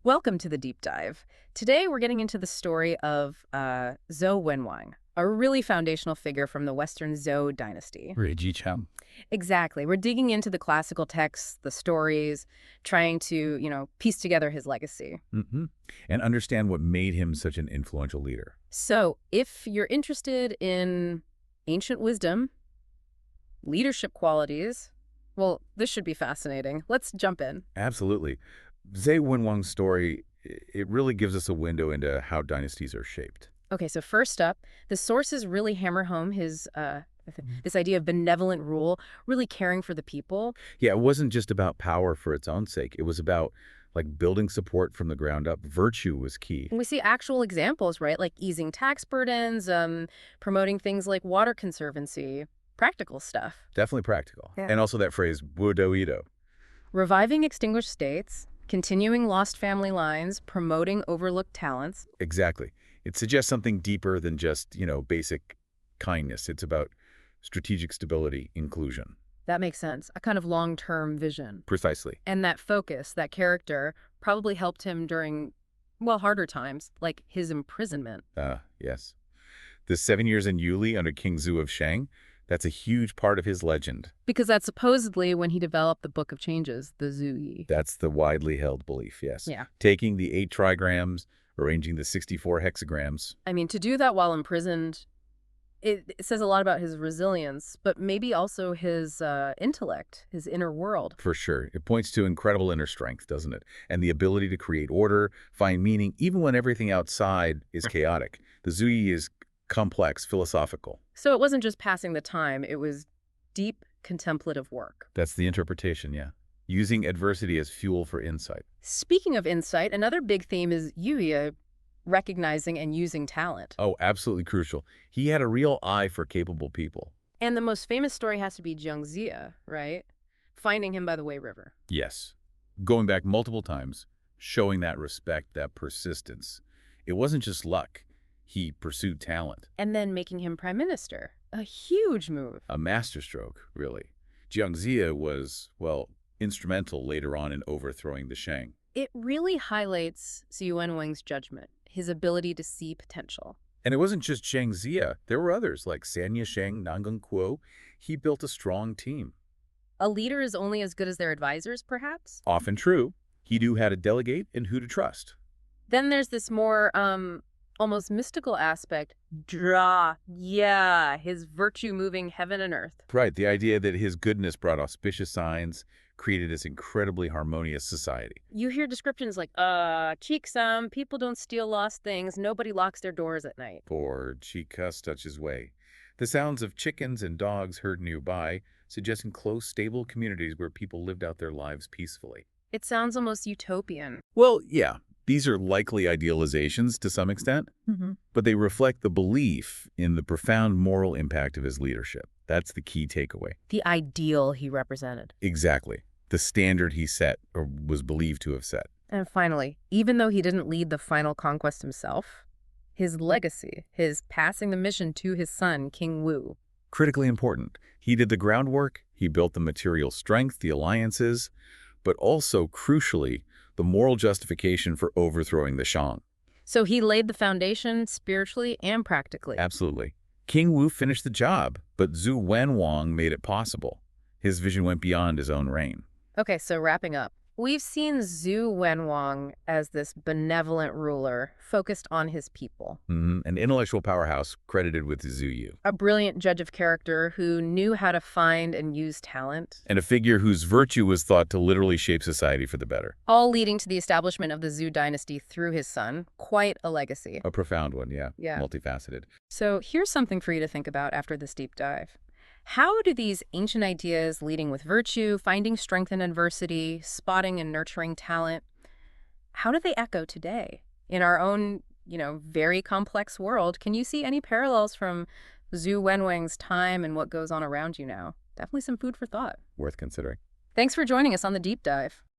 Welcome to the deep dive. Today we're getting into the story of Zhou Wenwang, a really foundational figure from the Western Zhou dynasty. Chang. Exactly. We're digging into the classical texts, the stories, trying to, piece together his legacy. hmm And understand what made him such an influential leader. So, if you're interested in ancient wisdom, leadership qualities, well, this should be fascinating. Let's jump in. Absolutely. Zhe Wenwang's story, it really gives us a window into how dynasties are shaped. Okay, so first up, the sources really hammer home his this idea of benevolent rule, really caring for the people. Yeah, it wasn't just about power for its own sake. It was about building support from the ground up. Virtue was key. And we see actual examples, right? Like easing tax burdens, promoting things like water conservancy, practical stuff. Definitely practical. Yeah. And also that phrase, "budo-ido." Reviving extinguished states, continuing lost family lines, promoting overlooked talents. Exactly. It suggests something deeper than just, basic kindness. It's about strategic stability, inclusion. That makes sense. A kind of long-term vision. Precisely. And that focus, that character, probably helped him during, well, harder times, like his imprisonment. Yes. The 7 years in Yuli under King Zhu of Shang, that's a huge part of his legend. Because that's supposedly when he developed the Book of Changes, the Zhu Yi. That's the widely held belief, yes. Yeah. Taking the 8 trigrams, arranging the 64 hexagrams. I mean, to do that while imprisoned, it says a lot about his resilience, but maybe also his intellect, his inner world. For sure. It points to incredible inner strength, doesn't it? And the ability to create order, find meaning, even when everything outside is chaotic. The Zhu Yi is complex, philosophical. So it wasn't just passing the time, it was deep contemplative work. That's the interpretation, yeah. Using adversity as fuel for insight. Speaking of insight, another big theme is Yuya recognizing and using talent. Oh, absolutely crucial. He had a real eye for capable people. And the most famous story has to be Jiang Ziya, right? Finding him by the Wei River. Yes. Going back multiple times, showing that respect, that persistence. It wasn't just luck. He pursued talent. And then making him prime minister. A huge move. A masterstroke, really. Jiang Ziya was, well, instrumental later on in overthrowing the Shang. It really highlights Zhu Wenwang's judgment, his ability to see potential. And it wasn't just Jiang Ziya. There were others like Sanya Shang, Nangang Kuo. He built a strong team. A leader is only as good as their advisors, perhaps? Often true. He knew how to delegate and who to trust. Then there's this more, almost mystical aspect. Yeah, his virtue moving heaven and earth. Right, the idea that his goodness brought auspicious signs, created this incredibly harmonious society. You hear descriptions like, cheeksum, people don't steal lost things, nobody locks their doors at night. Or Chica touch his way. The sounds of chickens and dogs heard nearby, suggesting close, stable communities where people lived out their lives peacefully. It sounds almost utopian. Well, yeah, these are likely idealizations to some extent, but they reflect the belief in the profound moral impact of his leadership. That's the key takeaway. The ideal he represented. Exactly. The standard he set, or was believed to have set. And finally, even though he didn't lead the final conquest himself, his legacy, his passing the mission to his son, King Wu. Critically important. He did the groundwork, he built the material strength, the alliances, but also, crucially, the moral justification for overthrowing the Shang. So he laid the foundation spiritually and practically. Absolutely. King Wu finished the job, but Zhu Wenwang made it possible. His vision went beyond his own reign. Okay, so wrapping up. We've seen Zhu Wenwang as this benevolent ruler focused on his people. An intellectual powerhouse credited with Zhu Yu. A brilliant judge of character who knew how to find and use talent. And a figure whose virtue was thought to literally shape society for the better. All leading to the establishment of the Zhou dynasty through his son. Quite a legacy. A profound one, yeah. Yeah. Multifaceted. So here's something for you to think about after this deep dive. How do these ancient ideas, leading with virtue, finding strength in adversity, spotting and nurturing talent, how do they echo today? In our own, very complex world, can you see any parallels from Zhu Wenwang's time and what goes on around you now? Definitely some food for thought. Worth considering. Thanks for joining us on the deep dive.